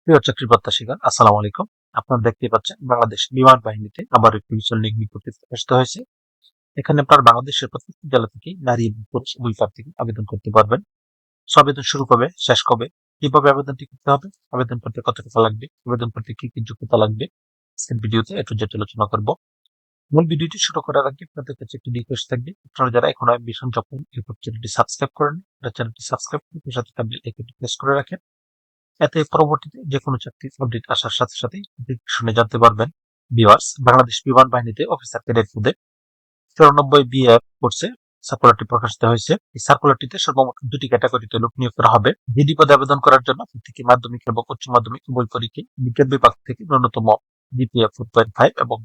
প্রিয় চাকরি প্রত্যাশীগণ, আসসালামু আলাইকুম। আপনারা দেখতেই পাচ্ছেন বাংলাদেশ বিমান বাহিনীতে আবার একটি বিশাল নিয়োগ বিজ্ঞপ্তি প্রকাশিত হয়েছে। এখানে আপনার বাংলাদেশের প্রত্যেকটি জেলা থেকে নারী এবং পুরুষ উভয় প্রার্থী আবেদন করতে পারবেন। আবেদন শুরু কবে, শেষ কবে, কিভাবে আবেদনটি করতে হবে, আবেদন করতে কত টাকা লাগবে, আবেদন করতে কি কি যোগ্যতা লাগবে, আজকের ভিডিওতে একটু জেট আলোচনা করব। মূল ভিডিওটি শুরু করার আগে আপনাদের কাছে একটি রিকোয়েস্ট থাকবে, আপনারা যারা এখনো মিশন জব ইউটিউব চ্যানেলটি সাবস্ক্রাইব করেন, চ্যানেলটি সাবস্ক্রাইব করে সাথে বেল আইকনটি প্রেস করে রাখেন। এতে পরবর্তীতে যে কোনো চাকরির আপডেট আসার সাথে সাথেই শুনে জানতে পারবেন। ভিউয়ার্স, বাংলাদেশ বিমান বাহিনীতে অফিসার ক্যাডেট পদে 94 বিএ কোর্সে সার্কুলারটি প্রকাশিত হয়েছে। এই সার্কুলারটিতে সর্বমোট 2টি ক্যাটাগরিতে লোক নিয়োগ করা হবে। জিডি পদে আবেদন করার জন্য প্রত্যেকে মাধ্যমিক এবং উচ্চ মাধ্যমিক উভয় পরীক্ষায় বিজ্ঞান বিভাগ থেকে ন্যূনতম জিপিএ 4.5 এবং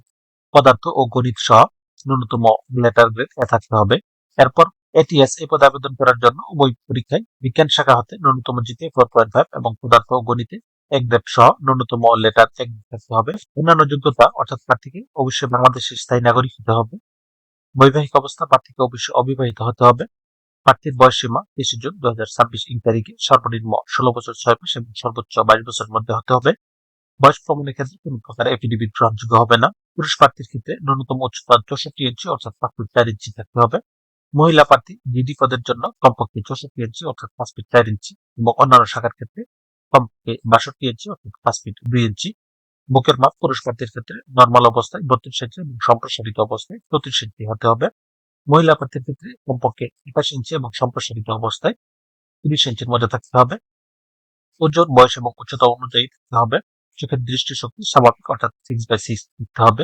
পদার্থ ও গণিত সহ ন্যূনতম লেটার গ্রেড থাকতে হবে। এরপর এটিএস এই পদে আবেদন করার জন্য উভয় পরীক্ষায় বিজ্ঞান শাখা হতে ন্যূনতম জিপিএ 4.5 এবং পদার্থ ও গণিতে 1 গ্রেড সহ ন্যূনতম লেটার 1 গ্রেড থাকতে হবে। অন্যান্য যোগ্যতা অর্থাৎ প্রার্থীকে অবশ্যই বাংলাদেশের স্থায়ী নাগরিক হতে হবে। বৈবাহিক অবস্থা প্রার্থীকে অবশ্যই অবিবাহিত হতে হবে। প্রার্থীর বয়স সীমা 30 জুন 2026 ইং তারিখে সর্বনিম্ন 16 বছর 6 মাস এবং সর্বোচ্চ 22 বছরের মধ্যে হতে হবে। বয়স প্রমাণের ক্ষেত্রে কোন প্রকার এফিডেভিট গ্রহণযোগ্য হবে না। পুরুষ প্রার্থীর ক্ষেত্রে ন্যূনতম উচ্চতা 64 ইঞ্চি অর্থাৎ 5 ফিট 4 ইঞ্চি থাকতে হবে। মহিলা প্রার্থী জিডি পদের জন্য কমপক্ষে 64 ইঞ্চি অর্থাৎ 5 ফিট 4 ইঞ্চি এবং অন্যান্য শাখার ক্ষেত্রে কমপক্ষে 62 ইঞ্চি অর্থাৎ 5 ফিট 2 ইঞ্চি। বুকের মাপ পুরুষ প্রার্থীর ক্ষেত্রে নর্মাল অবস্থায় 32 ইঞ্চি এবং সম্প্রসারিত অবস্থায় 34 ইঞ্চি হতে হবে। মহিলা প্রার্থীর ক্ষেত্রে কমপক্ষে 28 ইঞ্চি এবং সম্প্রসারিত অবস্থায় 30 ইঞ্চির মধ্যে থাকতে হবে। ওজন, বয়স এবং উচ্চতা অনুযায়ী থাকতে হবে। চোখের দৃষ্টিশক্তি স্বাভাবিক অর্থাৎ 6/6 থাকতে হবে।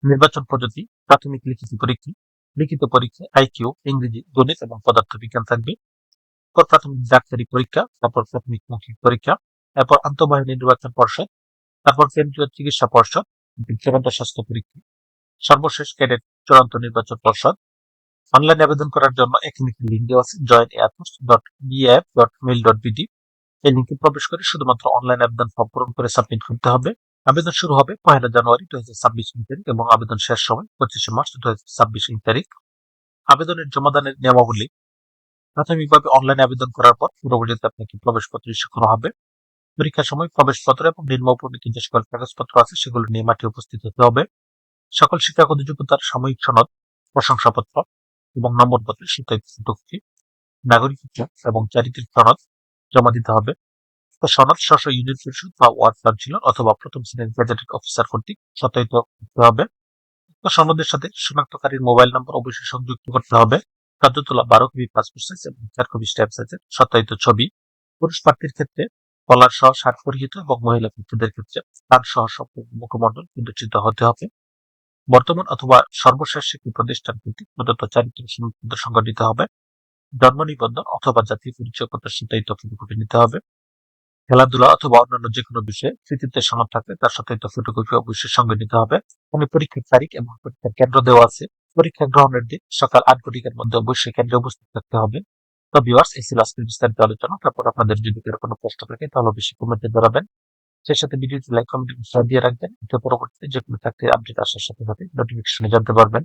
নির্বাচন পদ্ধতি প্রাথমিক লিখিত পরীক্ষা, লিখিত পরীক্ষায় আইকিউ, ইংরেজি, গণিত এবং পদার্থবিজ্ঞান থাকবে। এরপর প্রাথমিক ডাক্তারি পরীক্ষা, তারপর প্রাথমিক মৌখিক পরীক্ষা, এরপর আন্তঃবাহিনী নির্বাচন পর্ষদ, তারপর কেন্দ্রীয় চিকিৎসা পর্ষদ, চূড়ান্ত স্বাস্থ্য পরীক্ষা, সর্বশেষ ক্যাডেট চূড়ান্ত নির্বাচন পর্ষদ। অনলাইন আবেদন করার জন্য এখানে একটি লিঙ্ক দেওয়া আছে joinairforce.baf.mil.bd। এই লিঙ্কে প্রবেশ করে শুধুমাত্র অনলাইন আবেদন ফর্ম পূরণ করে সাবমিট করতে হবে। আবেদন শুরু হবে 1 জানুয়ারি 2026 তারিখ এবং আবেদন শেষ সময় 25 মার্চ 2026 তারিখ। আবেদনের জমাদানের নিয়মাবলী: প্রাথমিকভাবে অনলাইনে আবেদন করার পর পরবর্তীতে আপনাকে প্রবেশপত্র ইস্যু করা হবে। পরীক্ষার সময় প্রবেশপত্র এবং নিম্ন উপনীত যে সকল কাগজপত্র আছে সেগুলো নিয়ে মাঠে উপস্থিত হতে হবে। সকল শিক্ষাগত যোগ্যতার সাময়িক সনদ, প্রশংসাপত্র এবং নম্বরপত্রের সত্যায়িত ফটোকপি, নাগরিকত্ব এবং চারিত্রিক সনদ জমা দিতে হবে। সনদ স্ব ইউনিয়ন পরিষদ বা ওয়ার্ড কাউন্সিলর অথবা প্রথম শ্রেণীর গেজেটেড অফিসার কর্তৃক সত্যায়িত করতে হবে। সনদের সাথে শনাক্তকারীর মোবাইল নম্বর অবশ্যই সংযুক্ত করতে হবে। কার্য তোলা 12 কপি পাসপোর্ট সাইজ এবং 4 কপি স্ট্যাম্প সাইজের সত্যায়িত ছবি। পুরুষ প্রার্থীর ক্ষেত্রে কলার সহ শার্ট পরিহিত এবং মহিলা প্রার্থীদের ক্ষেত্রে তার সহ সম্পূর্ণ মুখমণ্ডল প্রদর্শিত হতে হবে। বর্তমান অথবা সর্বশেষ শিক্ষা প্রতিষ্ঠান কর্তৃক প্রদত্ত চারিত্রিক সনদপত্র সংগঠিত হবে। জন্ম নিবন্ধন অথবা জাতীয় পরিচয়পত্র সত্যায়িত ফটোকপি নিতে হবে। খেলাধুলা অথবা অন্যান্য যে কোনো বিষয়ে কৃতিত্বের সনদ থাকলে তার সত্যায়িত ফটোকপি অবশ্যই সঙ্গে নিতে হবে। এখানে পরীক্ষার তারিখ এবং পরীক্ষার কেন্দ্র দেওয়া আছে। পরীক্ষা গ্রহণের দিন সকাল 8 ঘটিকার মধ্যে অবশ্যই কেন্দ্রে উপস্থিত থাকতে হবে। তো ভিউয়ার্স, এই ছিল আজকের বিস্তারিত আলোচনা। তারপর আপনাদের যদি কোনো প্রশ্ন থাকে তাহলে অবশ্যই কমেন্টে জানাবেন। সেই সাথে ভিডিওটি লাইক, কমেন্ট, শেয়ার দিয়ে রাখবেন। এতে পরবর্তীতে যে কোনো চাকরির আপডেট আসার সাথে সাথে নোটিফিকেশনে জানতে পারবেন।